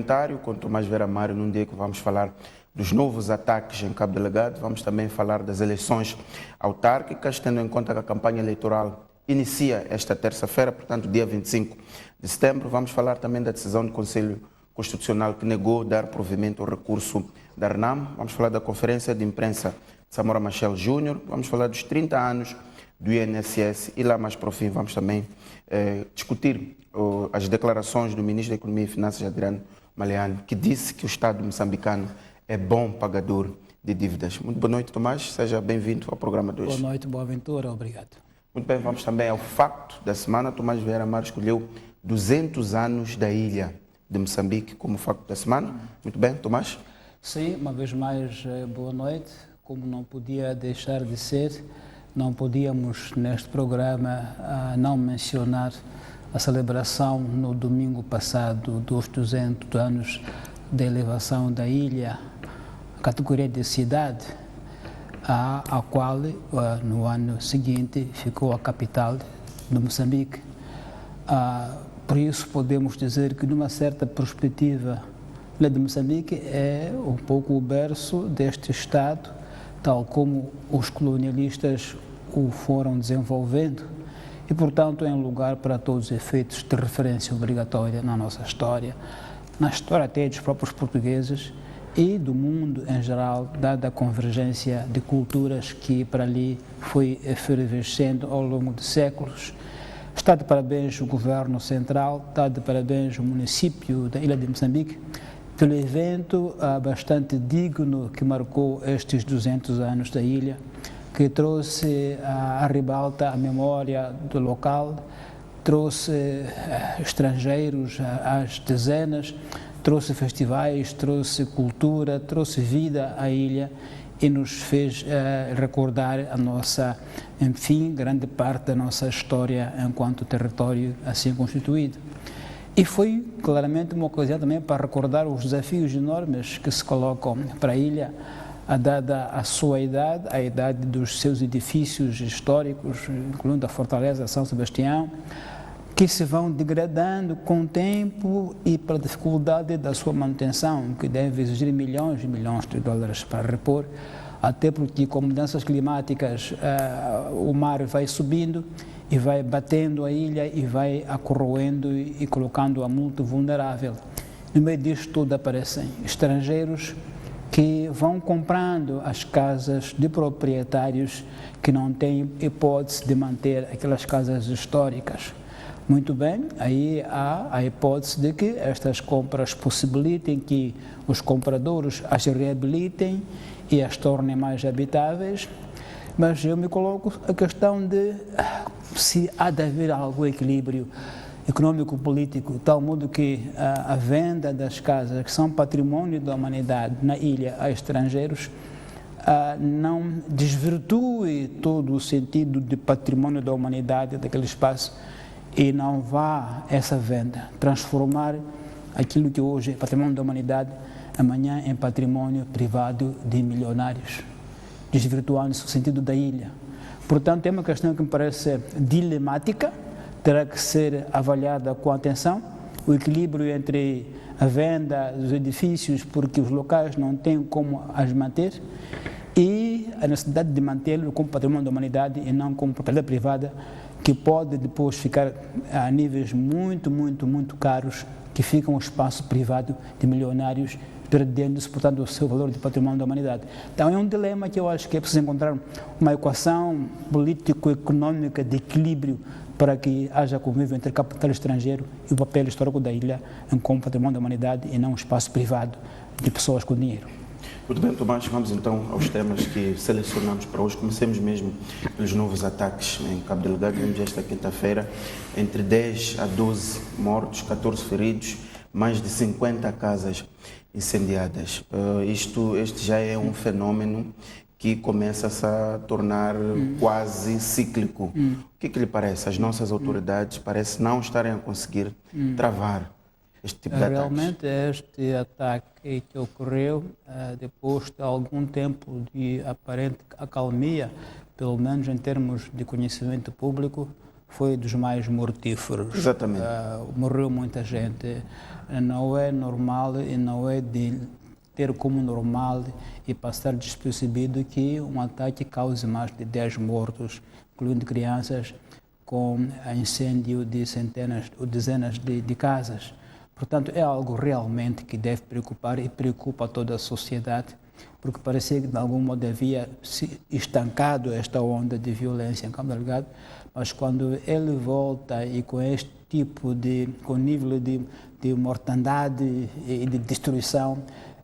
comentário com Tomás Vera Mário, num dia que vamos falar dos novos ataques em Cabo Delgado. Vamos também falar das eleições autárquicas, tendo em conta que a campanha eleitoral inicia esta terça-feira, portanto, dia 25 de setembro. Vamos falar também da decisão do Conselho Constitucional que negou dar provimento ao recurso da RNAM. Vamos falar da conferência de imprensa de Samora Machel Júnior. Vamos falar dos 30 anos do INSS e lá mais para o fim vamos também discutir as declarações do Ministro da Economia e Finanças, Adriano Maleano, que disse que o Estado moçambicano é bom pagador de dívidas. Muito boa noite, Tomás. Seja bem-vindo ao programa de hoje. Boa noite, boa aventura. Obrigado. Muito bem, vamos também ao facto da semana. Tomás Vieira Mário escolheu 200 anos da ilha de Moçambique como facto da semana. Muito bem, Tomás? Sim, uma vez mais, boa noite. Como não podia deixar de ser, não podíamos neste programa não mencionar a celebração no domingo passado dos 200 anos da elevação da ilha, categoria de cidade, a qual no ano seguinte ficou a capital de Moçambique. Por isso podemos dizer que numa certa perspectiva, a ilha de Moçambique é um pouco o berço deste Estado, tal como os colonialistas o foram desenvolvendo e, portanto, é um lugar para todos os efeitos de referência obrigatória na nossa história, na história até dos próprios portugueses e do mundo em geral, dada a convergência de culturas que para ali foi efervescendo ao longo de séculos. Está de parabéns o Governo Central, está de parabéns o município da Ilha de Moçambique pelo evento bastante digno que marcou estes 200 anos da ilha, que trouxe à ribalta a memória do local, trouxe estrangeiros às dezenas, trouxe festivais, trouxe cultura, trouxe vida à ilha e nos fez recordar a nossa, enfim, grande parte da nossa história enquanto território assim constituído. E foi claramente uma ocasião também para recordar os desafios enormes que se colocam para a ilha, dada a sua idade, a idade dos seus edifícios históricos, incluindo a Fortaleza São Sebastião, que se vão degradando com o tempo e pela dificuldade da sua manutenção, que deve exigir milhões e milhões de dólares para repor, até porque com mudanças climáticas o mar vai subindo e vai batendo a ilha e vai a corroendo e colocando-a muito vulnerável. No meio disto tudo aparecem estrangeiros que vão comprando as casas de proprietários que não têm hipótese de manter aquelas casas históricas. Muito bem, aí há a hipótese de que estas compras possibilitem que os compradores as reabilitem e as tornem mais habitáveis, mas eu me coloco a questão de se há de haver algum equilíbrio econômico-político, tal modo que a venda das casas que são património da humanidade na ilha a estrangeiros não desvirtue todo o sentido de património da humanidade daquele espaço e não vá essa venda transformar aquilo que hoje é património da humanidade amanhã em património privado de milionários, desvirtuando-se o sentido da ilha. Portanto, é uma questão que me parece dilemática, terá que ser avaliada com atenção, o equilíbrio entre a venda dos edifícios, porque os locais não têm como as manter, e a necessidade de mantê-lo como património da humanidade e não como propriedade privada, que pode depois ficar a níveis muito, muito, muito caros, que fica um espaço privado de milionários, perdendo-se, portanto, o seu valor de património da humanidade. Então é um dilema que eu acho que é preciso encontrar uma equação político-econômica de equilíbrio para que haja convívio entre capital estrangeiro e o papel histórico da ilha como património da humanidade e não um espaço privado de pessoas com dinheiro. Muito bem, Tomás, vamos então aos temas que selecionamos para hoje. Comecemos mesmo pelos novos ataques em Cabo Delgado. Vimos esta quinta-feira entre 10 a 12 mortos, 14 feridos, mais de 50 casas incendiadas. Este já é um fenômeno que começa-se a tornar quase cíclico. O que lhe parece? As nossas autoridades parecem não estarem a conseguir travar este tipo de ataques. Realmente este ataque que ocorreu depois de algum tempo de aparente acalmia, pelo menos em termos de conhecimento público, foi dos mais mortíferos. Exatamente. Morreu muita gente. Não é normal e não é de ter como normal e passar despercebido que um ataque cause mais de 10 mortos, incluindo crianças, com incêndio de centenas ou dezenas de casas. Portanto, é algo realmente que deve preocupar e preocupa toda a sociedade, porque parecia que de algum modo havia se estancado esta onda de violência em Cabo Delgado, mas quando ele volta e com este tipo com nível de mortandade e de destruição,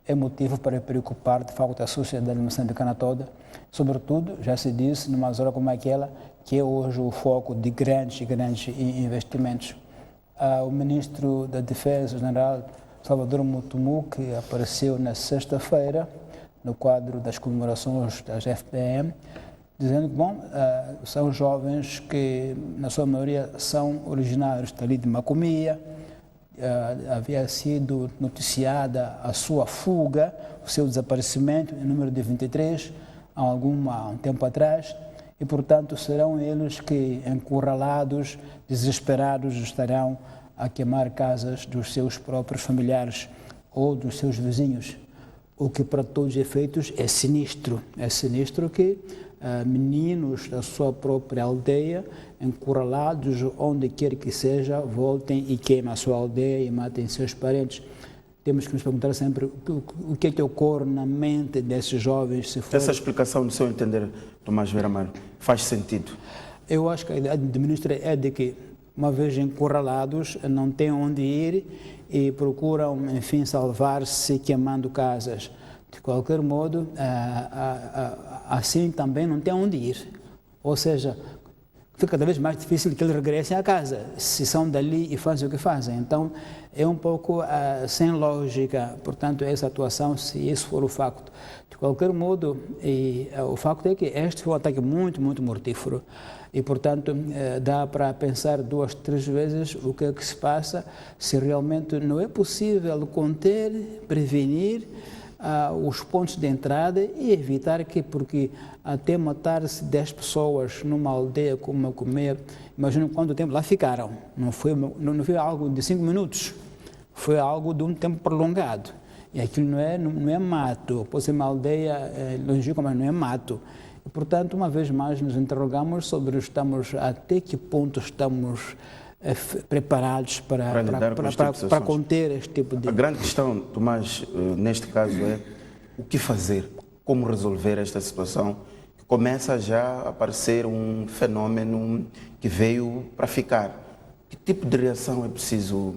é motivo para preocupar de facto a sociedade moçambicana toda, sobretudo, já se disse, numa zona como aquela, que é hoje o foco de grandes investimentos. O ministro da Defesa, o general Salvador Mutumu, que apareceu na sexta-feira, no quadro das comemorações das FPM, dizendo que, são jovens que, na sua maioria, são originários dali de Macomia. Havia sido noticiada a sua fuga, o seu desaparecimento, em número de 23, há um tempo atrás, e, portanto, serão eles que, encurralados, desesperados, estarão a queimar casas dos seus próprios familiares ou dos seus vizinhos, o que, para todos os efeitos, é sinistro. É sinistro que meninos da sua própria aldeia, encurralados onde quer que seja, voltem e queimem a sua aldeia e matem seus parentes. Temos que nos perguntar sempre o que é que ocorre na mente desses jovens. Essa explicação, no seu entender, Tomás Vieira Amaro, faz sentido? Eu acho que a ideia do ministro é de que, uma vez encurralados, não têm onde ir e procuram, enfim, salvar-se queimando casas. De qualquer modo, assim também não tem onde ir. Ou seja, fica cada vez mais difícil que eles regressem à casa, se são dali e fazem o que fazem. Então, é um pouco sem lógica, portanto, essa atuação, se esse for o facto. De qualquer modo, o facto é que este foi um ataque muito, muito mortífero. E, portanto, dá para pensar 2, 3 vezes o que é que se passa, se realmente não é possível conter, prevenir os pontos de entrada e evitar que, porque até matar-se 10 pessoas numa aldeia como Macomia, imagina quanto tempo lá ficaram. Não foi algo de 5 minutos, foi algo de um tempo prolongado. E aquilo não é mato, pode ser uma aldeia longínqua, mas não é mato. E, portanto, uma vez mais nos interrogamos sobre até que ponto estamos preparados para conter este tipo de... A grande questão, Tomás, neste caso é o que fazer, como resolver esta situação, que começa já a aparecer um fenômeno que veio para ficar. Que tipo de reação é preciso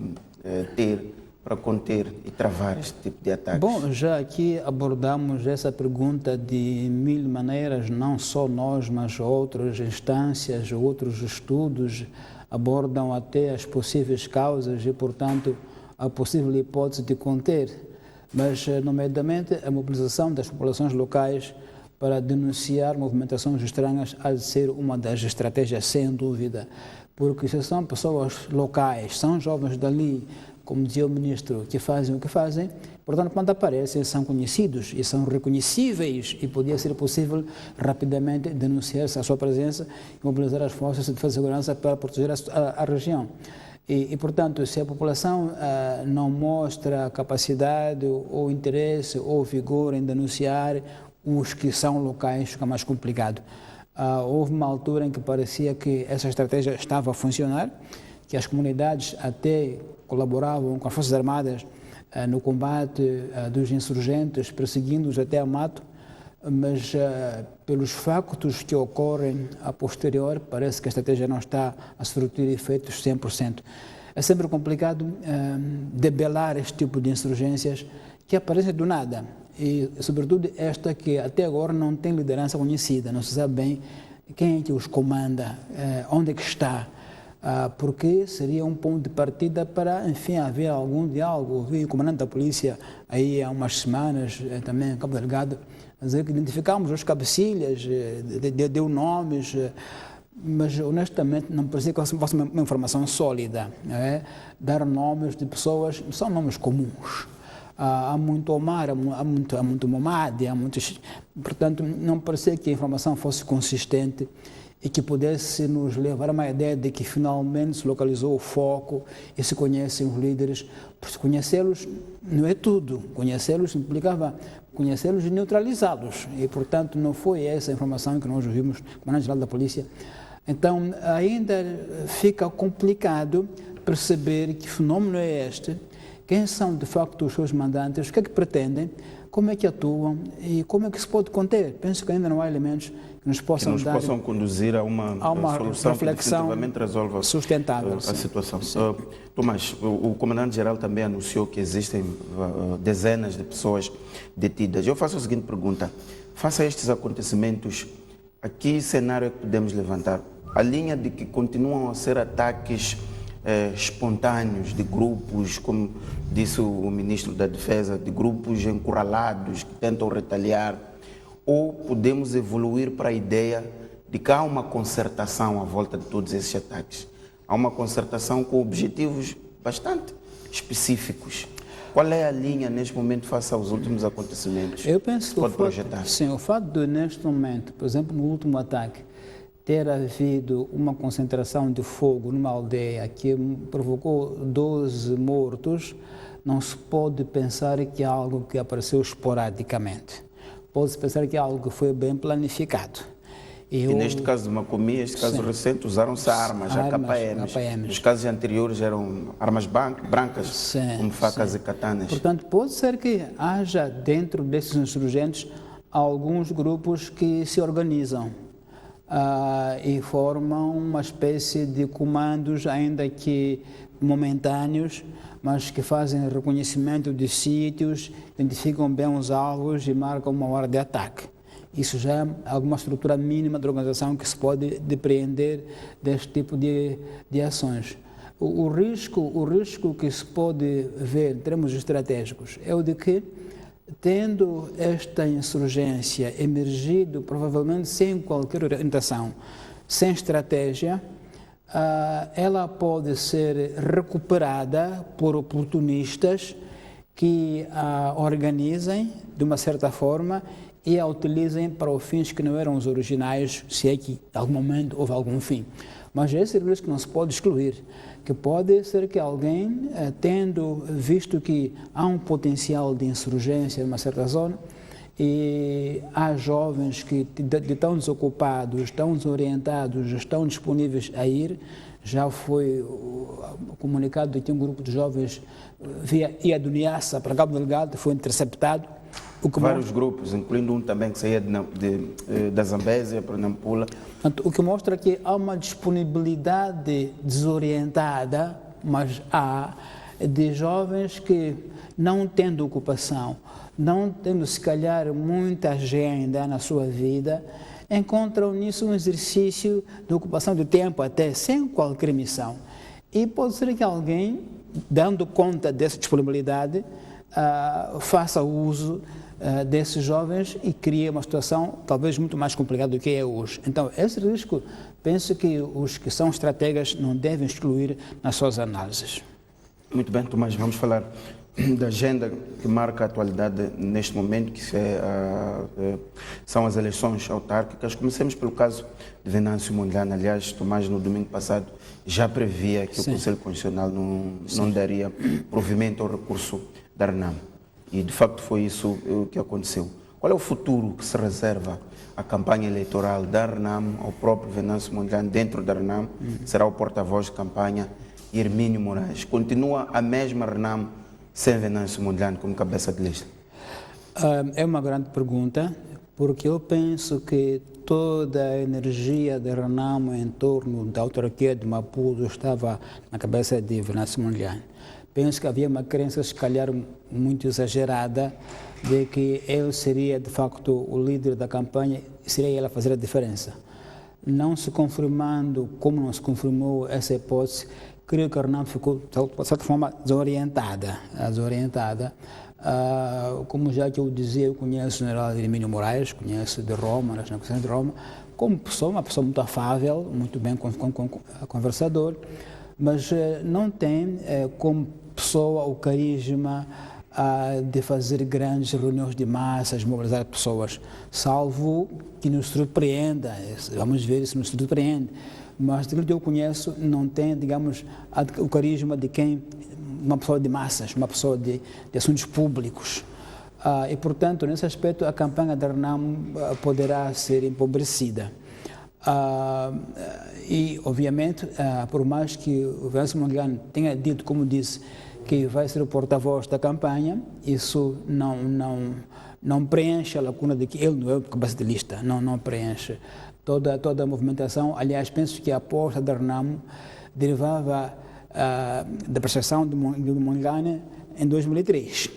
ter para conter e travar este tipo de ataques? Bom, já aqui abordamos essa pergunta de 1000 maneiras, não só nós, mas outras instâncias, outros estudos abordam até as possíveis causas e, portanto, a possível hipótese de conter, mas, nomeadamente, a mobilização das populações locais para denunciar movimentações estranhas há de ser uma das estratégias, sem dúvida, porque se são pessoas locais, são jovens dali, como dizia o ministro, que fazem o que fazem, portanto, quando aparecem, são conhecidos e são reconhecíveis e podia ser possível rapidamente denunciar-se a sua presença e mobilizar as forças de defesa e segurança para proteger a região. E, portanto, se a população não mostra capacidade ou interesse ou vigor em denunciar, os que são locais fica mais complicado. Houve uma altura em que parecia que essa estratégia estava a funcionar, que as comunidades até colaboravam com as Forças Armadas no combate dos insurgentes, perseguindo-os até a mato, mas pelos factos que ocorrem a posterior, parece que a estratégia não está a surtir efeitos 100%. É sempre complicado debelar este tipo de insurgências que aparecem do nada, e sobretudo esta que até agora não tem liderança conhecida, não se sabe bem quem é que os comanda, onde é que está, porque seria um ponto de partida para, enfim, haver algum diálogo. Vi o comandante da polícia aí há umas semanas, também em Cabo Delgado, dizer que identificámos os cabecilhas, deu nomes, mas honestamente não parecia que fosse uma informação sólida, não é? Dar nomes de pessoas, são nomes comuns. Há muito Omar, há muito Momad, há muitos, portanto não parecia que a informação fosse consistente e que pudesse nos levar a uma ideia de que finalmente se localizou o foco e se conhecem os líderes. Porque conhecê-los não é tudo, conhecê-los implicava conhecê-los e neutralizá-los, e portanto não foi essa a informação que nós ouvimos do comandante-geral da polícia. Então ainda fica complicado perceber que fenômeno é este, quem são de facto os seus mandantes, o que é que pretendem, como é que atuam e como é que se pode conter. Penso que ainda não há elementos que nos possam conduzir a uma solução reflexão que definitivamente resolva sustentável, a situação. Tomás, o comandante-geral também anunciou que existem dezenas de pessoas detidas. Eu faço a seguinte pergunta: face a estes acontecimentos, a que cenário é que podemos levantar? A linha de que continuam a ser ataques espontâneos de grupos, como disse o ministro da Defesa, de grupos encurralados que tentam retaliar, ou podemos evoluir para a ideia de que há uma concertação à volta de todos esses ataques? Há uma concertação com objetivos bastante específicos. Qual é a linha neste momento face aos últimos acontecimentos? Eu penso que pode projetar? Sim, o fato de neste momento, por exemplo, no último ataque, ter havido uma concentração de fogo numa aldeia que provocou 12 mortos, não se pode pensar que é algo que apareceu esporadicamente. Pode-se pensar que é algo que foi bem planificado. E neste caso de Macomia, este caso recente, usaram-se armas AKPMs. Nos casos anteriores eram armas brancas, como facas e katanas. Portanto, pode ser que haja dentro desses insurgentes alguns grupos que se organizam e formam uma espécie de comandos, ainda que momentâneos, mas que fazem reconhecimento de sítios, identificam bem os alvos e marcam uma hora de ataque. Isso já é alguma estrutura mínima de organização que se pode depreender deste tipo de ações. O risco que se pode ver em termos estratégicos é o de que, tendo esta insurgência emergido, provavelmente sem qualquer orientação, sem estratégia, ela pode ser recuperada por oportunistas que a organizem de uma certa forma e a utilizem para fins que não eram os originais, se é que em algum momento houve algum fim. Mas esse risco não se pode excluir, que pode ser que alguém, tendo visto que há um potencial de insurgência em uma certa zona, e há jovens que estão desocupados, estão desorientados, estão disponíveis a ir. Já foi comunicado de que um grupo de jovens ia do Niassa para Cabo Delgado, foi interceptado. Vários grupos, incluindo um também que saía da Zambésia para Nampula. O que mostra que há uma disponibilidade desorientada, mas há, de jovens que, não tendo ocupação, não tendo se calhar muita agenda na sua vida, encontram nisso um exercício de ocupação de tempo, até sem qualquer missão. E pode ser que alguém, dando conta dessa disponibilidade, faça uso desses jovens e crie uma situação talvez muito mais complicada do que é hoje. Então, esse risco, penso que os que são estrategas não devem excluir nas suas análises. Muito bem, Tomás, vamos falar da agenda que marca a atualidade neste momento, que são as eleições autárquicas. Comecemos pelo caso de Venâncio Mondlane. Aliás, Tomás, no domingo passado, já previa que o Conselho Constitucional não daria provimento ao recurso da RENAM. E, de facto, foi isso que aconteceu. Qual é o futuro que se reserva à campanha eleitoral da RENAM, ao próprio Venâncio Mondlane dentro da RENAM? Será o porta-voz de campanha Hermínio Moraes. Continua a mesma RENAM sem Venâncio Mondlane como cabeça de lista? É uma grande pergunta, porque eu penso que toda a energia da RENAM em torno da autarquia de Maputo estava na cabeça de Venâncio Mondlane. Penso que havia uma crença, se calhar muito exagerada, de que ele seria de facto o líder da campanha e seria ele a fazer a diferença. Não se confirmando, como não se confirmou essa hipótese, creio que a RENAM ficou, de certa forma, desorientada. Como já que eu dizia, eu conheço o general Hermínio Moraes, conheço de Roma, nas negociações de Roma, como pessoa, uma pessoa muito afável, muito bem conversador, mas não tem como pessoa o carisma, de fazer grandes reuniões de massas, mobilizar pessoas, salvo que nos surpreenda. Vamos ver se nos surpreende. Mas, daquilo que eu conheço, não tem, digamos, o carisma de uma pessoa de massas, uma pessoa de assuntos públicos. E, portanto, nesse aspecto, a campanha da Renamo poderá ser empobrecida. E, obviamente, por mais que o Venâncio Mondlane tenha dito, como disse, que vai ser o porta-voz da campanha, isso não preenche a lacuna de que ele não é o cabeça de lista, não preenche toda a movimentação. Aliás, penso que a aposta da Renamo derivava da percepção do Mondlane em 2013.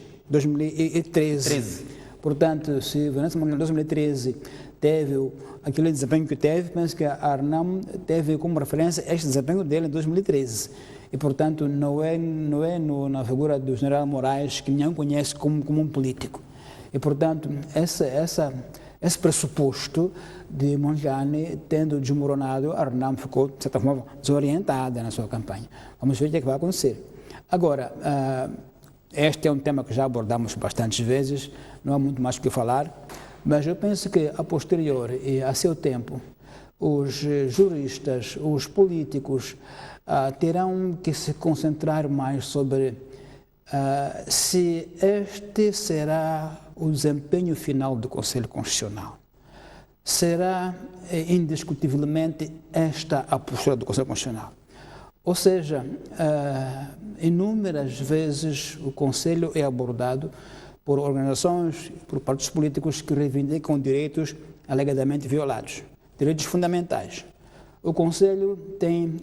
Portanto, se o Venâncio Mondlane em 2013 teve aquele desempenho que teve, penso que a Renamo teve como referência este desempenho dele em 2013. E, portanto, não é na figura do general Moraes, que ninguém conhece como um político. E, portanto, esse pressuposto de Mondlane tendo desmoronado, a Renamo ficou, de certa forma, desorientada na sua campanha. Vamos ver o que é que vai acontecer. Agora, este é um tema que já abordamos bastantes vezes, não há muito mais o que falar, mas eu penso que, a posterior e a seu tempo, os juristas, os políticos, terão que se concentrar mais sobre se este será o desempenho final do Conselho Constitucional. Será indiscutivelmente esta a postura do Conselho Constitucional. Ou seja, inúmeras vezes o Conselho é abordado por organizações, por partidos políticos que reivindicam direitos alegadamente violados, direitos fundamentais. O Conselho tem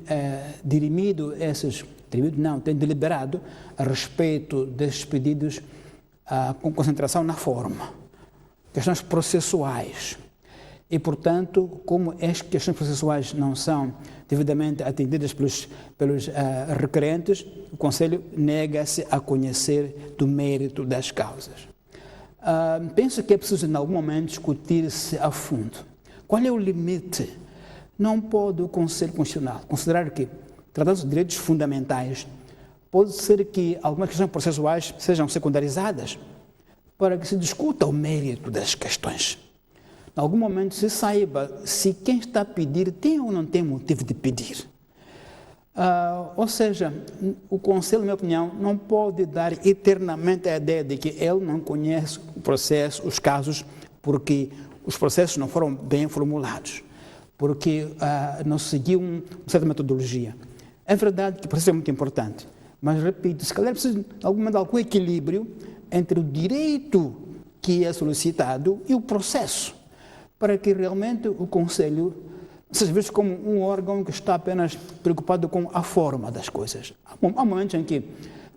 tem deliberado a respeito desses pedidos com concentração na forma, questões processuais. E, portanto, como as questões processuais não são devidamente atendidas pelos requerentes, o Conselho nega-se a conhecer do mérito das causas. Penso que é preciso, em algum momento, discutir-se a fundo. Qual é o limite? Não pode o Conselho Constitucional considerar que, tratando-se de direitos fundamentais, pode ser que algumas questões processuais sejam secundarizadas para que se discuta o mérito das questões. Em algum momento se saiba se quem está a pedir tem ou não tem motivo de pedir. Ou seja, o Conselho, na minha opinião, não pode dar eternamente a ideia de que ele não conhece o processo, os casos, porque os processos não foram bem formulados, porque não seguiu uma certa metodologia. É verdade que o processo é muito importante, mas, repito, se calhar precisa de algum equilíbrio entre o direito que é solicitado e o processo, para que realmente o Conselho seja visto como um órgão que está apenas preocupado com a forma das coisas. Há momentos em que,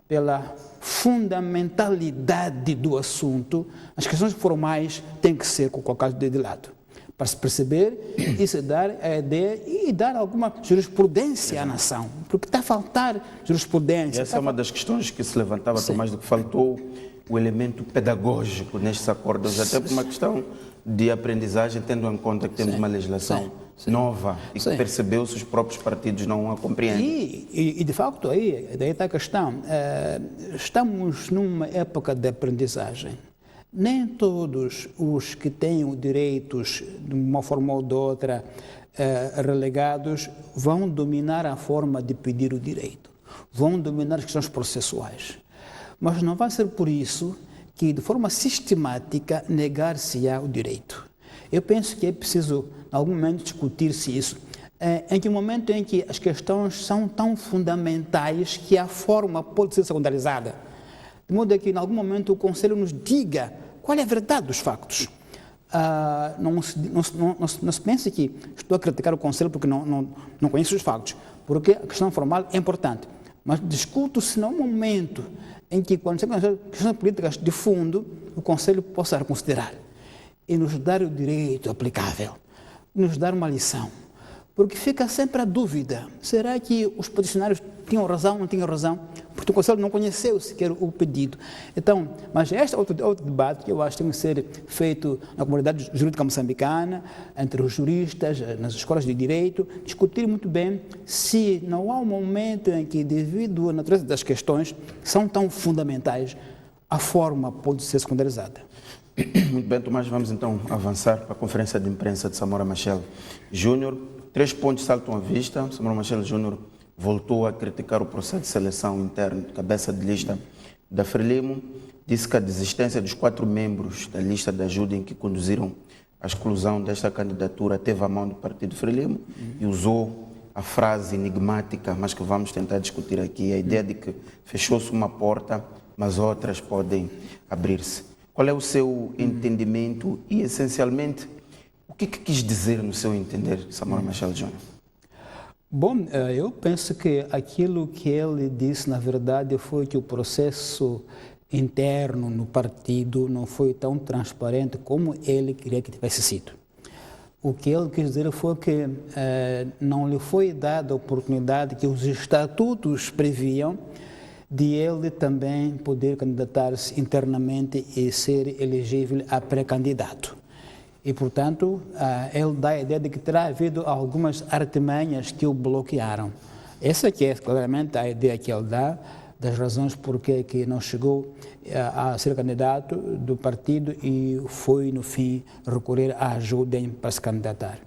pela fundamentalidade do assunto, as questões formais têm que ser colocadas de lado, para se perceber e se dar a ideia e dar alguma jurisprudência à nação, porque está a faltar jurisprudência. E essa é uma das questões que se levantava, Tomás, do que faltou o elemento pedagógico nestes acordos, até por uma questão de aprendizagem, tendo em conta que temos uma legislação nova e que percebeu-se os próprios partidos não a compreendem. E de facto, daí está a questão. Estamos numa época de aprendizagem. Nem todos os que têm direitos, de uma forma ou de outra, relegados, vão dominar a forma de pedir o direito, vão dominar as questões processuais. Mas não vai ser por isso que, de forma sistemática, negar-se-á o direito. Eu penso que é preciso, em algum momento, discutir-se isso. Em que momento em que as questões são tão fundamentais que a forma pode ser secundarizada. De modo que, em algum momento, o Conselho nos diga qual é a verdade dos factos. Não se pense que estou a criticar o Conselho porque não conheço os factos, porque a questão formal é importante. Mas discuto-se num momento em que, quando chegam as questões políticas de fundo, o Conselho possa reconsiderar e nos dar o direito aplicável, nos dar uma lição. Porque fica sempre a dúvida, será que os peticionários tinham razão ou não tinham razão? Porque o Conselho não conheceu sequer o pedido. Então, mas este é outro debate que eu acho que tem que ser feito na comunidade jurídica moçambicana, entre os juristas, nas escolas de direito, discutir muito bem se não há um momento em que, devido à natureza das questões, que são tão fundamentais, a forma pode ser secundarizada. Muito bem, Tomás, vamos então avançar para a conferência de imprensa de Samora Machel Júnior. 3 pontos saltam à vista. Samora Machel Júnior voltou a criticar o processo de seleção interno de cabeça de lista da Frelimo. Disse que a desistência dos 4 membros da lista de ajuda em que conduziram a exclusão desta candidatura teve a mão do Partido Frelimo e usou a frase enigmática, mas que vamos tentar discutir aqui, a ideia de que fechou-se uma porta, mas outras podem abrir-se. Qual é o seu entendimento e, essencialmente, o que quis dizer no seu entender, Samora Machel Júnior? Bom, eu penso que aquilo que ele disse, na verdade, foi que o processo interno no partido não foi tão transparente como ele queria que tivesse sido. O que ele quis dizer foi que não lhe foi dada a oportunidade que os estatutos previam de ele também poder candidatar-se internamente e ser elegível a pré-candidato. E, portanto, ele dá a ideia de que terá havido algumas artimanhas que o bloquearam. Essa que é claramente a ideia que ele dá das razões porque que não chegou a ser candidato do partido e foi, no fim, recorrer à ajuda para se candidatar.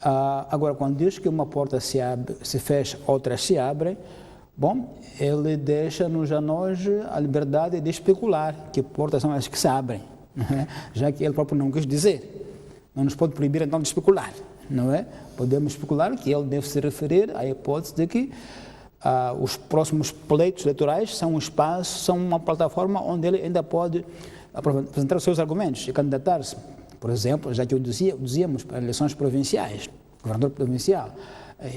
Agora, quando diz que uma porta se fecha, outras se abrem, bom, ele deixa-nos a nós a liberdade de especular que portas são as que se abrem, já que ele próprio não quis dizer. Não nos pode proibir, então, de especular, não é? Podemos especular que ele deve se referir à hipótese de que os próximos pleitos eleitorais são um espaço, são uma plataforma onde ele ainda pode apresentar os seus argumentos e candidatar-se. Por exemplo, já que dizíamos para eleições provinciais, governador provincial,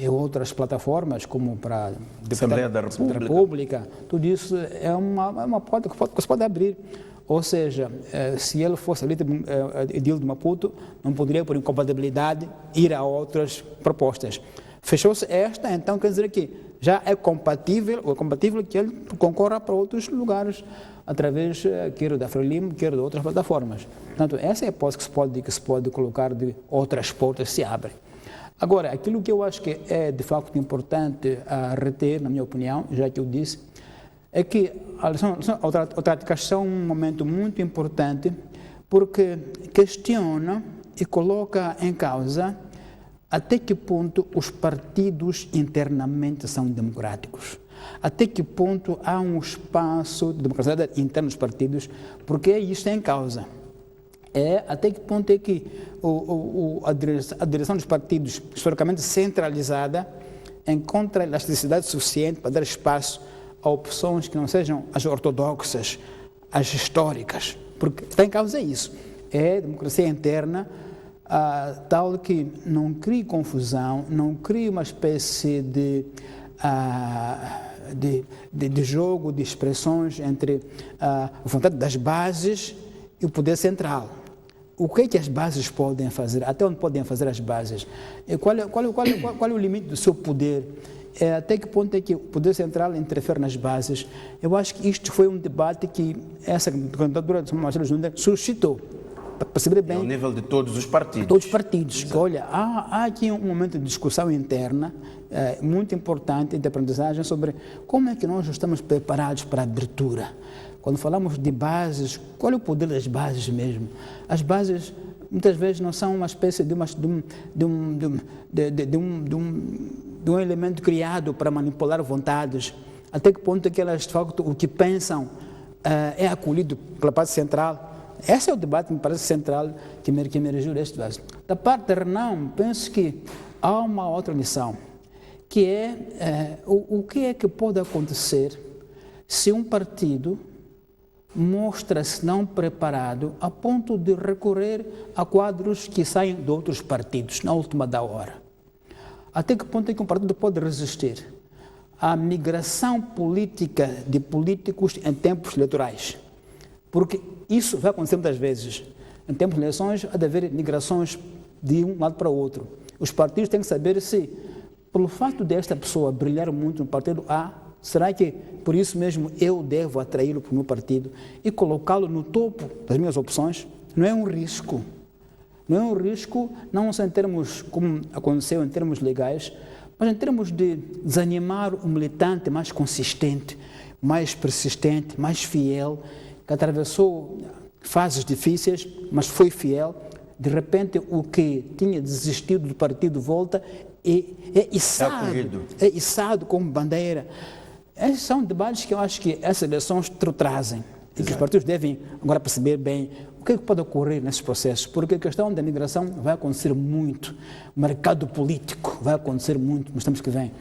e outras plataformas, como para Assembleia da República, tudo isso é uma porta que se pode abrir. Ou seja, se ele fosse edil de Maputo, não poderia, por incompatibilidade, ir a outras propostas. Fechou-se esta, então quer dizer que já é compatível que ele concorra para outros lugares, através, quer da Frelimo, quer de outras plataformas. Portanto, essa é a hipótese que se pode colocar de outras portas se abrem. Agora, aquilo que eu acho que é de facto importante a reter, na minha opinião, já que eu disse, é que a eleição autárquicas são um momento muito importante porque questiona e coloca em causa até que ponto os partidos internamente são democráticos, até que ponto há um espaço de democracia interna dos partidos, porque isso é em causa. Até que ponto é que a direção dos partidos, historicamente centralizada, encontra elasticidade suficiente para dar espaço a opções que não sejam as ortodoxas, as históricas, porque está em causa isso. É democracia interna, tal que não crie confusão, não crie uma espécie de jogo de expressões entre a vontade das bases e o poder central. O que é que as bases podem fazer? Até onde podem fazer as bases? Qual é o limite do seu poder? Até que ponto é que o poder central interfere nas bases? Eu acho que isto foi um debate que essa candidatura de Samora Machel Júnior suscitou. Para perceber bem, ao nível de todos os partidos. Todos os partidos. Que, olha, há aqui um momento de discussão interna muito importante de aprendizagem sobre como é que nós estamos preparados para a abertura. Quando falamos de bases, qual é o poder das bases mesmo? As bases muitas vezes não são uma espécie de um elemento criado para manipular vontades. Até que ponto é que elas, de facto, o que pensam é acolhido pela parte central? Esse é o debate que me parece central que emergiu deste debate. Da parte da Renam, penso que há uma outra lição, que é o que é que pode acontecer se um partido mostra-se não preparado a ponto de recorrer a quadros que saem de outros partidos na última da hora. Até que ponto é que um partido pode resistir à migração política de políticos em tempos eleitorais? Porque isso vai acontecer muitas vezes. Em tempos de eleições, há de haver migrações de um lado para o outro. Os partidos têm que saber se, pelo fato desta pessoa brilhar muito no partido A, será que por isso mesmo eu devo atraí-lo para o meu partido e colocá-lo no topo das minhas opções? Não é um risco. Não é um risco, não só em termos, como aconteceu em termos legais, mas em termos de desanimar o militante mais consistente, mais persistente, mais fiel, que atravessou fases difíceis, mas foi fiel. De repente, o que tinha desistido do partido volta e é içado como bandeira. Esses são debates que eu acho que essas eleições trazem e que os partidos devem agora perceber bem o que pode ocorrer nesses processos, porque a questão da migração vai acontecer muito, o mercado político vai acontecer muito nos tempos que vêm.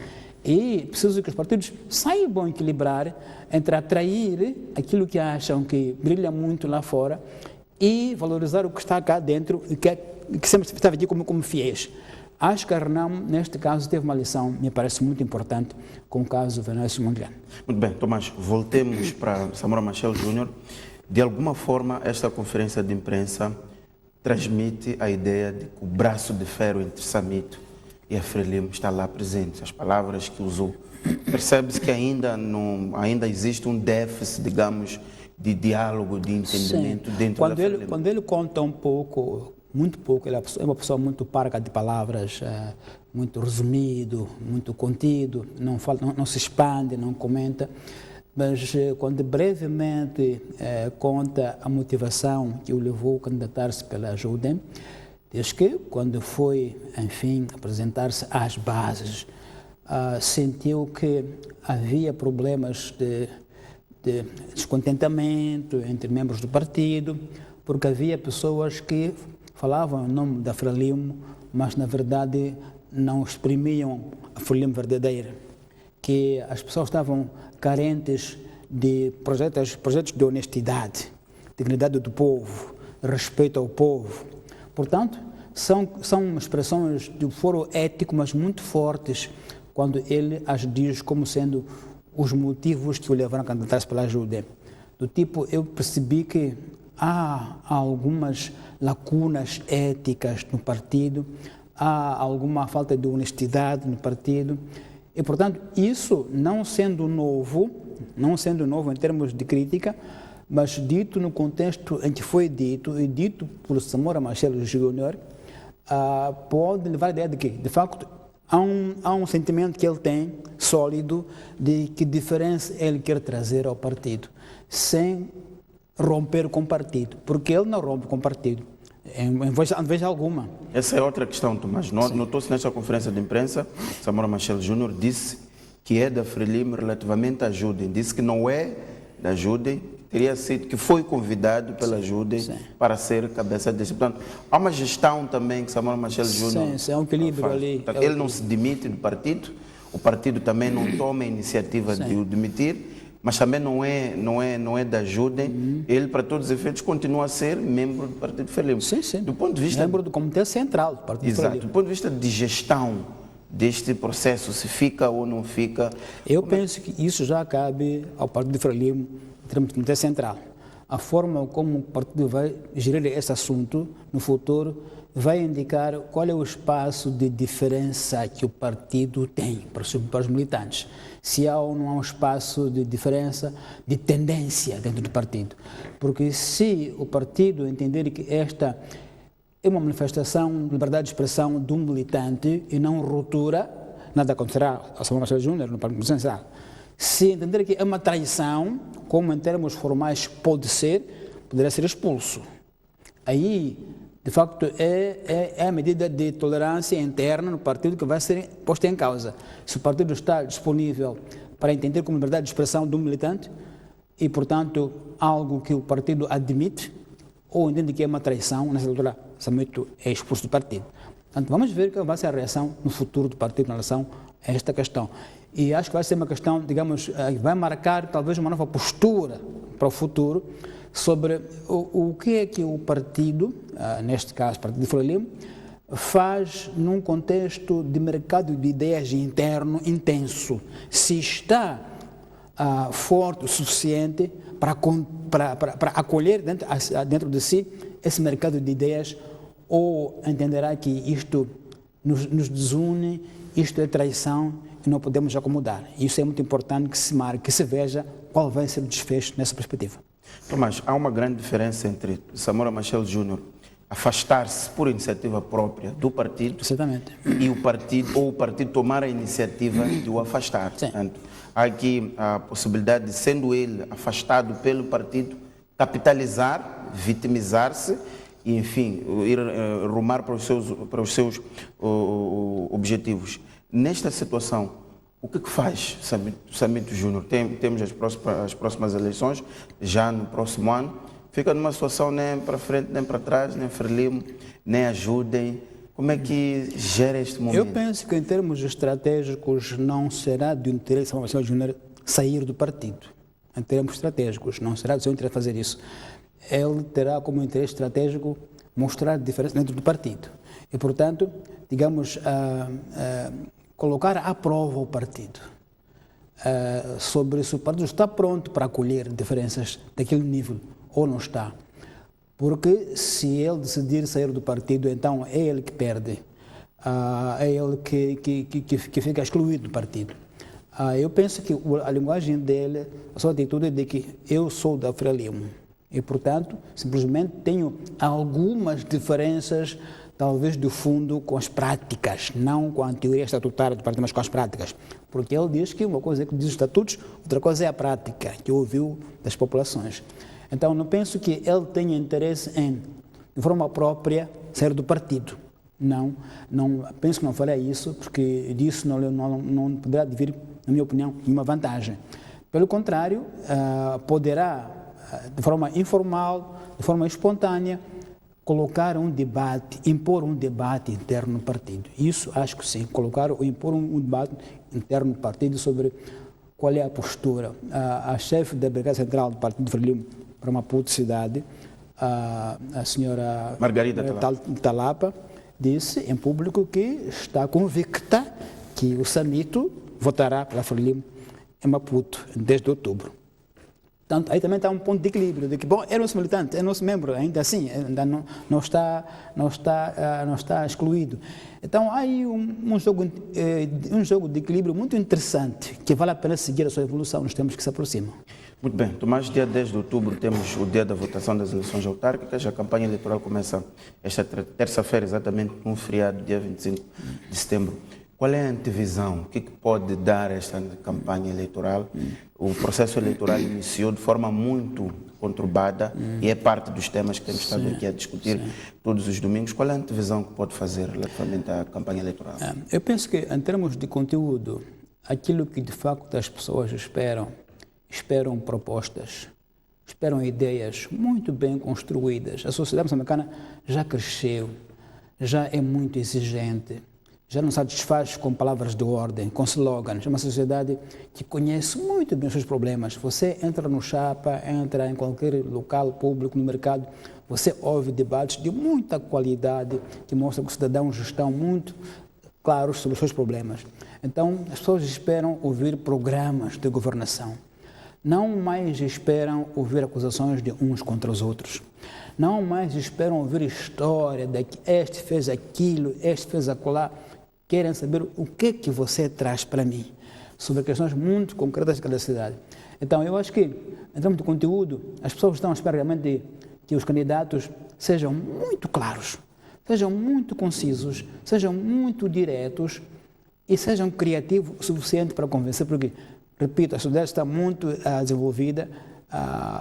E preciso que os partidos saibam equilibrar entre atrair aquilo que acham que brilha muito lá fora e valorizar o que está cá dentro e que sempre estava aqui como fiéis. Acho que a Renam, neste caso, teve uma lição, me parece muito importante, com o caso Venâncio Mondlane. Muito bem, Tomás, voltemos para Samora Machel Júnior. De alguma forma, esta conferência de imprensa transmite a ideia de que o braço de ferro entre Samito e a Frelimo está lá presente. As palavras que usou. Percebe-se que ainda existe um déficit, digamos, de diálogo, de entendimento dentro da Frelimo. Quando ele conta um pouco, muito pouco, ele é uma pessoa muito parca de palavras, muito resumido, muito contido, não se expande, não comenta, mas quando brevemente conta a motivação que o levou a candidatar-se pela JUDEM, diz que quando foi, enfim, apresentar-se às bases, sentiu que havia problemas de descontentamento entre membros do partido, porque havia pessoas que falavam em nome da Frelimo, mas na verdade não exprimiam a Frelimo verdadeira, que as pessoas estavam carentes de projetos de honestidade, dignidade do povo, respeito ao povo. Portanto, são expressões de foro ético, mas muito fortes, quando ele as diz como sendo os motivos que o levaram a candidatar-se pela JUDEM. Do tipo, eu percebi que há algumas lacunas éticas no partido, há alguma falta de honestidade no partido, e, portanto, isso não sendo novo em termos de crítica, mas dito no contexto em que foi dito, e dito por Samora Machel Júnior, pode levar a ideia de que, de facto, há um sentimento que ele tem, sólido, de que diferença ele quer trazer ao partido, sem romper com o partido, porque ele não rompe com o partido, em vez alguma. Essa é outra questão, Tomás. Notou-se nesta conferência de imprensa, Samora Machel Júnior disse que é da Frelimo relativamente à JUDEM, disse que não é da JUDEM, teria sido que foi convidado pela JUDEM para ser cabeça desse. Portanto, há uma gestão também que Samora Machel Júnior é um equilíbrio ali. Portanto, ele não se demite do partido, o partido também não toma a iniciativa de o demitir, mas também não é da JUDEM. Ele, para todos os efeitos, continua a ser membro do Partido Frelimo. Sim. Do ponto de vista membro do Comitê Central do Partido Frelimo. Exato. Do ponto de vista de gestão deste processo, se fica ou não fica... Eu penso que isso já cabe ao Partido Frelimo, em termos de Comitê Central. A forma como o partido vai gerir esse assunto no futuro vai indicar qual é o espaço de diferença que o partido tem para os militantes. Se há ou não há um espaço de diferença, de tendência dentro do partido. Porque se o partido entender que esta é uma manifestação de liberdade de expressão de um militante e não ruptura, nada acontecerá a Samora Machel Júnior no Partido Central. Se entender que é uma traição, como em termos formais poderia ser expulso. Aí, de facto, é a medida de tolerância interna no partido que vai ser posta em causa. Se o partido está disponível para entender como liberdade de expressão de um militante e, portanto, algo que o partido admite ou entende que é uma traição, nessa altura, Samito é expulso do partido. Portanto, vamos ver qual vai ser a reação no futuro do partido em relação a esta questão. E acho que vai ser uma questão, digamos, vai marcar talvez uma nova postura para o futuro sobre o que é que o partido, neste caso o Partido de Frelimo, faz num contexto de mercado de ideias interno intenso. Se está forte o suficiente para acolher dentro de si esse mercado de ideias, ou entenderá que isto nos desune, isto é traição e não podemos acomodar. Isso é muito importante que se marque, que se veja qual vai ser o desfecho nessa perspectiva. Tomás, há uma grande diferença entre Samora Machel Júnior afastar-se por iniciativa própria do partido e o partido tomar a iniciativa de o afastar. Portanto, há aqui a possibilidade de, sendo ele afastado pelo partido, capitalizar, vitimizar-se e, enfim, ir rumar para os seus objetivos. Nesta situação, o que faz Samito Júnior? Temos as próximas eleições, já no próximo ano. Fica numa situação nem para frente, nem para trás, nem Frelimo, nem ajudem. Como é que gera este momento? Eu penso que, em termos estratégicos, não será de interesse ao Samito Júnior sair do partido. Em termos estratégicos, não será do seu interesse fazer isso. Ele terá como interesse estratégico mostrar diferença dentro do partido. E, portanto, digamos, colocar à prova o partido sobre se o partido está pronto para acolher diferenças daquele nível ou não está. Porque se ele decidir sair do partido, então é ele que perde, é ele que fica excluído do partido. Eu penso que a linguagem dele, a sua atitude é de que eu sou da Frelimo e, portanto, simplesmente tenho algumas diferenças, talvez de fundo, com as práticas, não com a teoria estatutária do partido, mas com as práticas. Porque ele diz que uma coisa é que diz os estatutos, outra coisa é a prática, que ouviu das populações. Então, não penso que ele tenha interesse em, de forma própria, sair do partido. Não penso que não fará isso, porque disso não poderá vir, na minha opinião, nenhuma vantagem. Pelo contrário, poderá, de forma informal, de forma espontânea, colocar um debate, impor um debate interno no partido. Isso acho que sim, colocar ou impor um debate interno no partido sobre qual é a postura. A chefe da Brigada Central do Partido Frelimo para Maputo cidade, a senhora Margarida Talapa, disse em público que está convicta que o Samito votará pela Frelimo em Maputo, em 10 de outubro. Portanto, aí também está um ponto de equilíbrio, de que, bom, é nosso militante, é nosso membro, ainda assim, ainda não está excluído. Então, há aí um jogo de equilíbrio muito interessante, que vale a pena seguir a sua evolução nos tempos que se aproximam. Muito bem, Tomás, dia 10 de outubro temos o dia da votação das eleições autárquicas. A campanha eleitoral começa esta terça-feira, exatamente no feriado, dia 25 de setembro. Qual é a antevisão? O que pode dar esta campanha eleitoral? O processo eleitoral iniciou de forma muito conturbada e é parte dos temas que temos estado aqui a discutir todos os domingos. Qual é a antevisão que pode fazer relativamente à campanha eleitoral? Eu penso que, em termos de conteúdo, aquilo que de facto as pessoas esperam propostas, esperam ideias muito bem construídas. A sociedade moçambicana já cresceu, já é muito exigente, já não satisfaz com palavras de ordem, com slogans. É uma sociedade que conhece muito bem os seus problemas. Você entra no Chapa, entra em qualquer local público, no mercado, você ouve debates de muita qualidade que mostram que os cidadãos estão muito claros sobre os seus problemas. Então, as pessoas esperam ouvir programas de governação. Não mais esperam ouvir acusações de uns contra os outros. Não mais esperam ouvir história de que este fez aquilo, este fez acolá. Querem saber o que você traz para mim sobre questões muito concretas de cada cidade. Então, eu acho que, em termos de conteúdo, as pessoas estão à espera realmente que os candidatos sejam muito claros, sejam muito concisos, sejam muito diretos e sejam criativos o suficiente para convencer, porque, repito, a sociedade está muito desenvolvida,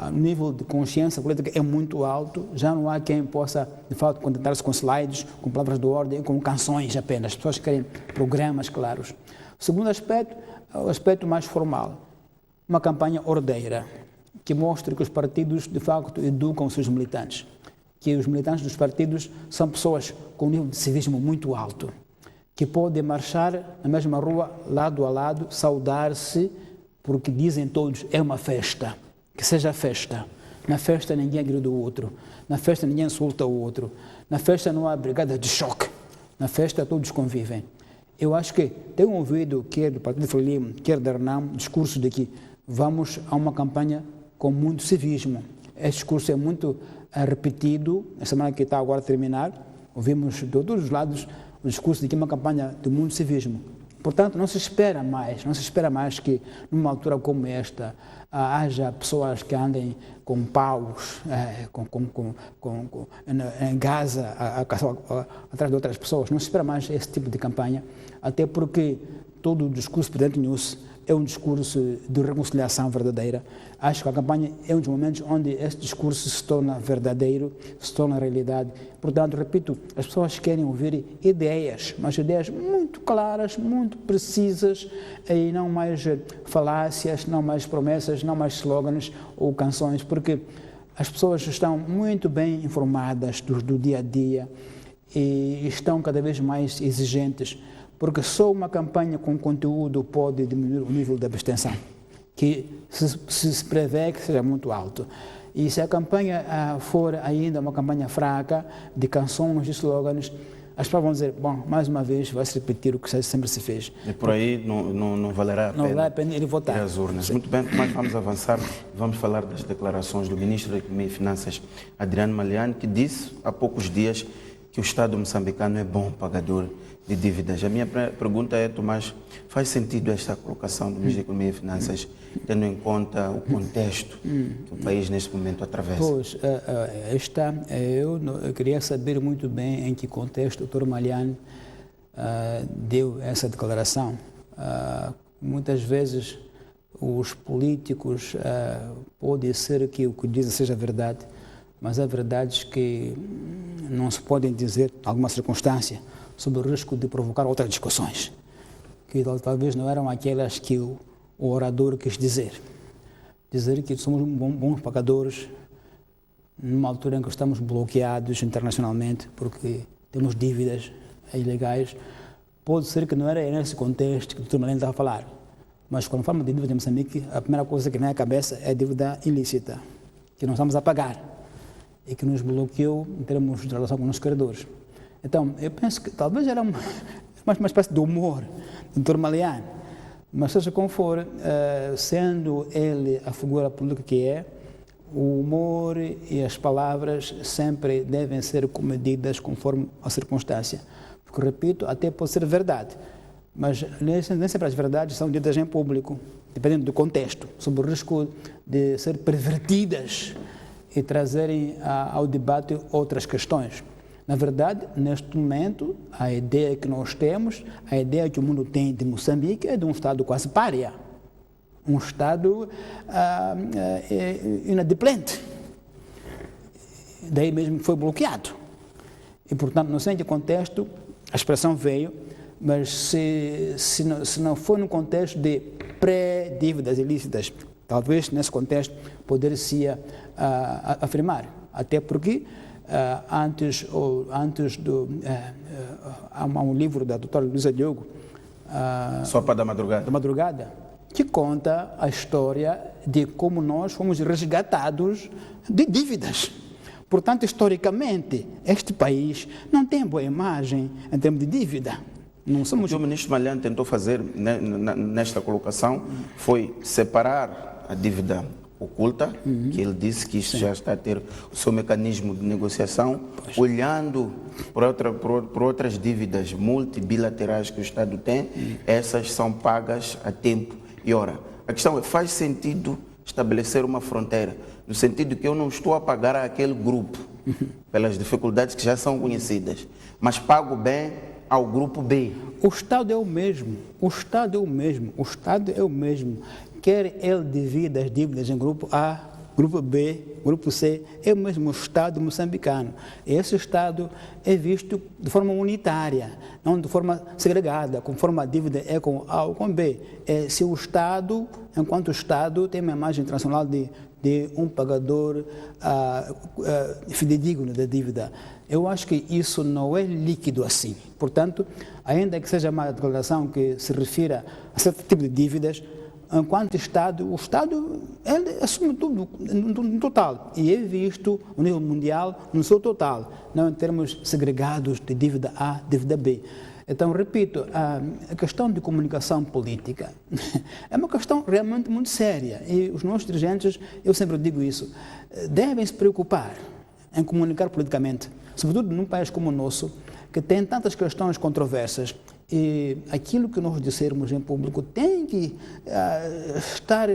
o nível de consciência política é muito alto, já não há quem possa, de fato, contentar-se com slides, com palavras de ordem, com canções apenas. As pessoas querem programas claros. O segundo aspecto é o aspecto mais formal. Uma campanha ordeira, que mostre que os partidos, de facto, educam os seus militantes, que os militantes dos partidos são pessoas com um nível de civismo muito alto, que podem marchar na mesma rua, lado a lado, saudar-se, porque dizem todos, é uma festa. Que seja festa. Na festa ninguém agride o outro. Na festa ninguém insulta o outro. Na festa não há brigada de choque. Na festa todos convivem. Eu acho que tenho ouvido, quer do Partido Frelimo, quer da RENAM, discursos de que vamos a uma campanha com muito civismo. Este discurso é muito repetido. Na semana que está agora a terminar, ouvimos de todos os lados o discurso de que é uma campanha de muito civismo. Portanto, não se espera mais que numa altura como esta haja pessoas que andem com paus, em Gaza, atrás de outras pessoas. Não se espera mais esse tipo de campanha, até porque todo o discurso do presidente Nunes é um discurso de reconciliação verdadeira. Acho que a campanha é um dos momentos onde esse discurso se torna verdadeiro, se torna realidade. Portanto, repito, as pessoas querem ouvir ideias, mas ideias muito claras, muito precisas, e não mais falácias, não mais promessas, não mais slogans ou canções, porque as pessoas estão muito bem informadas do dia a dia e estão cada vez mais exigentes, porque só uma campanha com conteúdo pode diminuir o nível de abstenção, que se prevê que seja muito alto. E se a campanha for ainda uma campanha fraca, de canções, de slogans, as pessoas vão dizer, bom, mais uma vez vai se repetir o que sempre se fez. E por aí não valerá a pena. Não vale a pena ele votar. As urnas. Muito bem, mas vamos avançar. Vamos falar das declarações do Ministro da Economia e Finanças, Adriano Maliani, que disse há poucos dias que o Estado moçambicano é bom pagador de dívidas. A minha pergunta é, Tomás, faz sentido esta colocação do Ministro da Economia e Finanças, tendo em conta o contexto que o país neste momento atravessa? Pois, eu queria saber muito bem em que contexto o Dr. Maliani deu essa declaração. Muitas vezes os políticos pode ser que o que dizem seja verdade, mas há verdades que não se podem dizer em alguma circunstância, sob o risco de provocar outras discussões, que talvez não eram aquelas que o orador quis dizer. Dizer que somos bons pagadores numa altura em que estamos bloqueados internacionalmente porque temos dívidas ilegais, pode ser que não era nesse contexto que o Dr. Maliani estava a falar, mas quando falamos de dívida em Moçambique, a primeira coisa que vem à cabeça é a dívida ilícita, que não estamos a pagar e que nos bloqueou em termos de relação com os credores. Então, eu penso que talvez era uma espécie de humor do Dr. Maliani, mas seja como for, sendo ele a figura política que é, o humor e as palavras sempre devem ser comedidas conforme a circunstância. Porque, repito, até pode ser verdade, mas nem sempre as verdades são ditas em público, dependendo do contexto, sob o risco de ser pervertidas e trazerem ao debate outras questões. Na verdade, neste momento, a ideia que nós temos, a ideia que o mundo tem de Moçambique é de um Estado quase pária, um Estado inadimplente. Daí mesmo foi bloqueado. E, portanto, não sei em que contexto a expressão veio, mas se não for no contexto de pré-dívidas ilícitas, talvez nesse contexto poder-se afirmar. Até porque há um livro da doutora Luísa Diogo, Sopa da Madrugada, que conta a história de como nós fomos resgatados de dívidas. Portanto, historicamente, este país não tem boa imagem em termos de dívida. Não somos... O que o ministro Maliani tentou fazer nesta colocação foi separar a dívida oculta, que ele disse que isto já está a ter o seu mecanismo de negociação, olhando por outras dívidas multibilaterais que o Estado tem, essas são pagas a tempo e hora. A questão é, faz sentido estabelecer uma fronteira, no sentido que eu não estou a pagar àquele grupo pelas dificuldades que já são conhecidas, mas pago bem ao grupo B. O Estado é o mesmo, quer ele divida as dívidas em grupo A, grupo B, grupo C, é o mesmo Estado moçambicano. Esse Estado é visto de forma unitária, não de forma segregada, conforme a dívida é com A ou com B. Se o Estado, enquanto Estado, tem uma imagem internacional de um pagador fidedigno da dívida. Eu acho que isso não é líquido assim. Portanto, ainda que seja uma declaração que se refira a certo tipo de dívidas, enquanto Estado, o Estado ele assume tudo no total e é visto no nível mundial no seu total, não em termos segregados de dívida A, dívida B. Então, repito, a questão de comunicação política é uma questão realmente muito séria e os nossos dirigentes, eu sempre digo isso, devem se preocupar em comunicar politicamente, sobretudo num país como o nosso, que tem tantas questões controversas e aquilo que nós dissermos em público tem que estar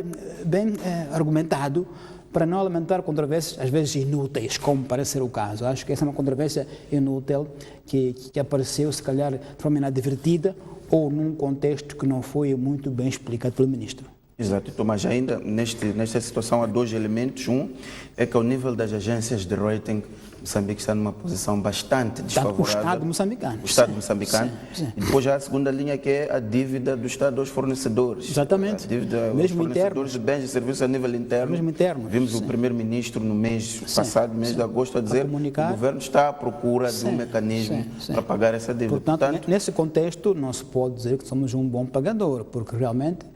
bem argumentado para não alimentar controvérsias, às vezes inúteis, como parece ser o caso. Acho que essa é uma controvérsia inútil que apareceu, se calhar, de forma inadvertida ou num contexto que não foi muito bem explicado pelo ministro. Exato, Tomás, ainda nesta situação há dois elementos. Um é que ao nível das agências de rating, Moçambique está numa posição bastante desfavorável. O Estado moçambicano. O Estado moçambicano. Sim, sim. E depois já a segunda linha, que é a dívida do Estado aos fornecedores. Exatamente. A dívida Mesmo aos fornecedores de bens e serviços a nível interno. Mesmo interno. Vimos Sim. o primeiro-ministro no mês passado, mês de agosto, a dizer que o governo está à procura de um mecanismo para pagar essa dívida. Portanto, nesse contexto, não se pode dizer que somos um bom pagador, porque realmente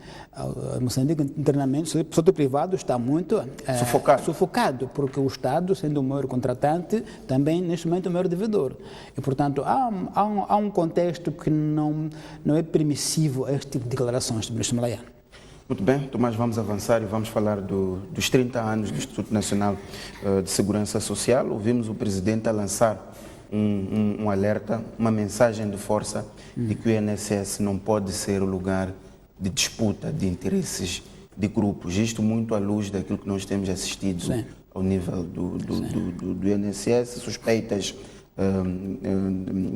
Moçambique internamente, o setor privado está muito sufocado, porque o Estado, sendo o maior contratante, também neste momento é o maior devedor. E, portanto, há um contexto que não é permissivo a este tipo de declarações do ministro Malayane. Muito bem, Tomás, vamos avançar e vamos falar dos 30 anos do Instituto Nacional de Segurança Social. Ouvimos o presidente a lançar um alerta, uma mensagem de força de que o INSS não pode ser o lugar de disputa de interesses de grupos. Isto muito à luz daquilo que nós temos assistido ao nível do INSS, suspeitas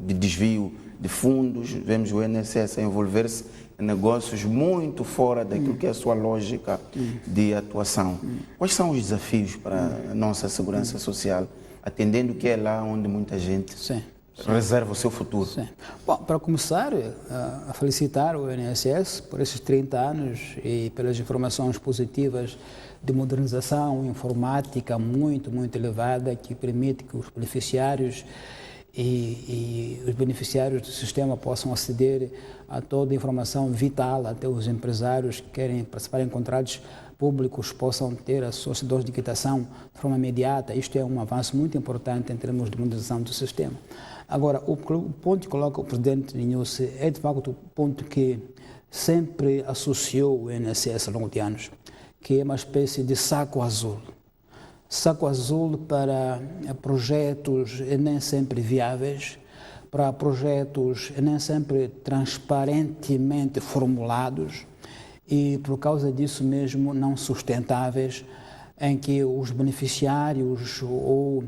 de desvio de fundos. Vemos o INSS a envolver-se em negócios muito fora daquilo que é a sua lógica de atuação. Quais são os desafios para a nossa segurança social, atendendo que é lá onde muita gente reserva o seu futuro? Sim. Bom, para começar, a felicitar o INSS por esses 30 anos e pelas informações positivas de modernização informática muito elevada, que permite que os beneficiários e os beneficiários do sistema possam aceder a toda a informação vital, até os empresários que querem participar em contratos públicos possam ter as suas doses de quitação de forma imediata. Isto é um avanço muito importante em termos de modernização do sistema. Agora, o ponto que coloca o presidente Nilce é, de facto, o ponto que sempre associou o INSS ao longo de anos, que é uma espécie de saco azul. Saco azul para projetos nem sempre viáveis, para projetos nem sempre transparentemente formulados e, por causa disso mesmo, não sustentáveis, em que os beneficiários ou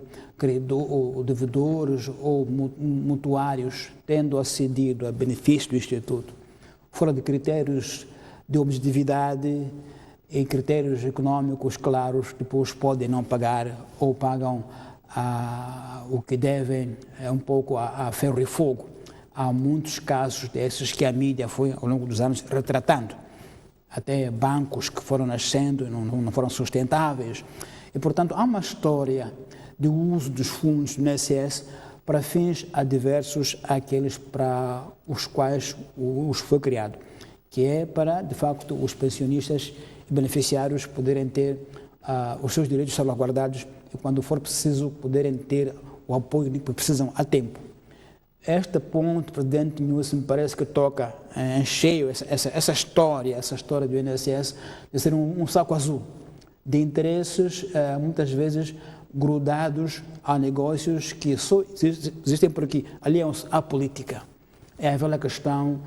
devedores ou mutuários, tendo acedido a benefício do Instituto, fora de critérios de objetividade e critérios econômicos claros, depois podem não pagar ou pagam o que devem, um pouco a ferro e fogo. Há muitos casos desses que a mídia foi, ao longo dos anos, retratando. Até bancos que foram nascendo e não foram sustentáveis. E, portanto, há uma história de uso dos fundos do INSS para fins adversos àqueles para os quais os foi criado, que é para, de facto, os pensionistas e beneficiários poderem ter os seus direitos salvaguardados e, quando for preciso, poderem ter o apoio que precisam a tempo. Este ponto, presidente Nilce, me parece que toca em cheio essa história do INSS de ser um saco azul de interesses, muitas vezes grudados a negócios que só existem por aqui, aliás, à política. É a velha questão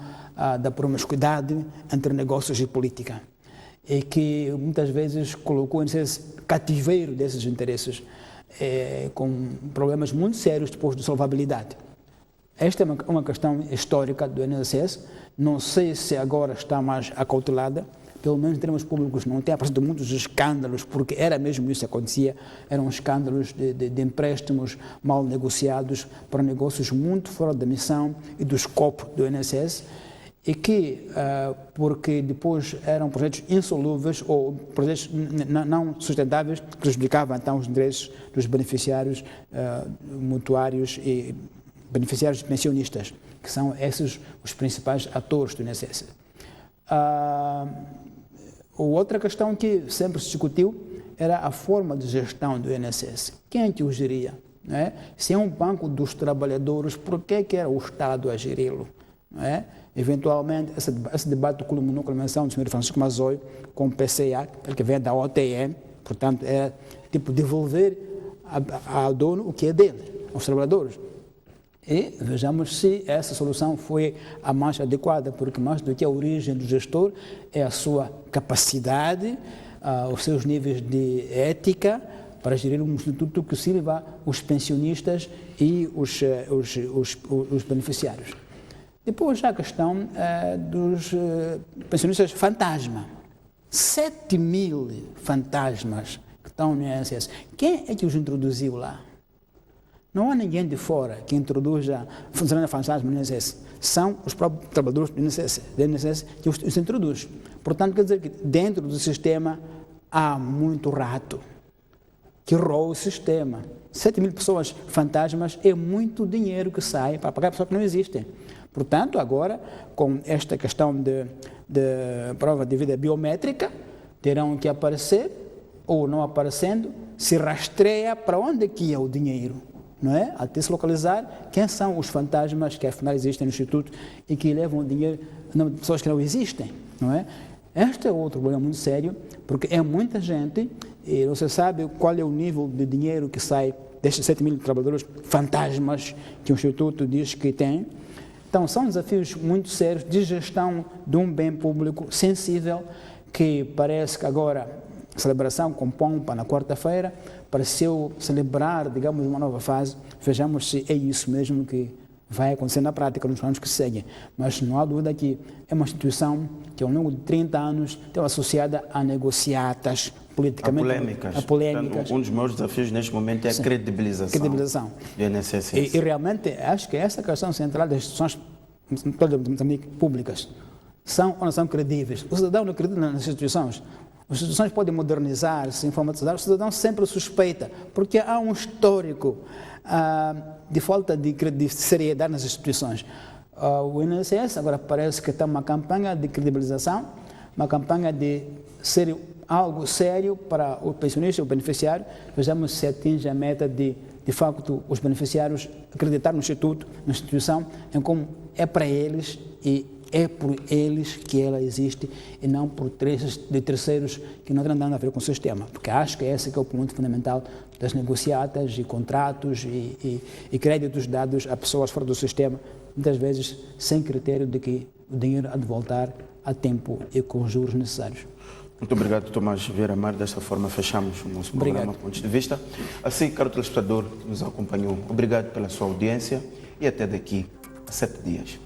da promiscuidade entre negócios e política, e que muitas vezes colocou o INSS cativeiro desses interesses, com problemas muito sérios depois de solvabilidade. Esta é uma questão histórica do INSS, não sei se agora está mais acautelada, pelo menos em termos públicos não tem aparecido muitos escândalos, porque era mesmo isso que acontecia, eram escândalos de empréstimos mal negociados para negócios muito fora da missão e do escopo do INSS, e que, porque depois eram projetos insolúveis ou projetos não sustentáveis, prejudicavam então os interesses dos beneficiários mutuários e beneficiários pensionistas, que são esses os principais atores do INSS. Outra questão que sempre se discutiu era a forma de gestão do INSS. Quem é que o geria? Não é? Se é um banco dos trabalhadores, por que era o Estado a geri-lo? Não é? Eventualmente, esse debate culminou com a menção do Sr. Francisco Mazzoio com o PCA, que vem da OTM, portanto, é tipo devolver ao dono o que é dele, aos trabalhadores. E vejamos se essa solução foi a mais adequada, porque mais do que a origem do gestor é a sua capacidade, os seus níveis de ética para gerir um instituto que sirva os pensionistas e os beneficiários. Depois já a questão dos pensionistas fantasma. 7.000 fantasmas que estão no INSS. Quem é que os introduziu lá? Não há ninguém de fora que introduza funcionário fantasma no INSS. São os próprios trabalhadores do INSS que os introduzem. Portanto, quer dizer que dentro do sistema há muito rato que rouba o sistema. 7.000 pessoas fantasmas é muito dinheiro que sai para pagar pessoas que não existem. Portanto, agora, com esta questão de prova de vida biométrica, terão que aparecer, ou não aparecendo, se rastreia para onde que é o dinheiro, não é? Até se localizar quem são os fantasmas que afinal existem no Instituto e que levam o dinheiro de pessoas que não existem, não é? Este é outro problema muito sério, porque é muita gente e você sabe qual é o nível de dinheiro que sai destes 7.000 trabalhadores fantasmas que o Instituto diz que tem. Então, são desafios muito sérios de gestão de um bem público sensível, que parece que agora, a celebração com pompa na quarta-feira, pareceu celebrar, digamos, uma nova fase. Vejamos se é isso mesmo que vai acontecer na prática nos anos que seguem. Mas não há dúvida que é uma instituição que, ao longo de 30 anos, esteve associada a negociatas politicamente... A polêmicas. Portanto, um dos maiores desafios neste momento é a credibilização do INSS. E realmente, acho que essa é a questão central das instituições públicas. São ou não são credíveis? O cidadão não acredita nas instituições. As instituições podem modernizar-se, informatizar, o cidadão sempre suspeita, porque há um histórico de falta de seriedade nas instituições. O INSS agora parece que está uma campanha de credibilização, uma campanha de ser algo sério para o pensionista e o beneficiário. Vejamos se atinge a meta de facto, os beneficiários acreditar no Instituto, na instituição, em como é para eles e é por eles que ela existe e não por terceiros que não têm nada a ver com o sistema. Porque acho que esse que é o ponto fundamental das negociatas e contratos e créditos dados a pessoas fora do sistema, muitas vezes sem critério de que o dinheiro há de voltar a tempo e com os juros necessários. Muito obrigado, Tomás Vieira Amar. Desta forma, fechamos o nosso programa Pontos de Vista. Assim, caro telespectador que nos acompanhou, obrigado pela sua audiência e até daqui a 7 dias.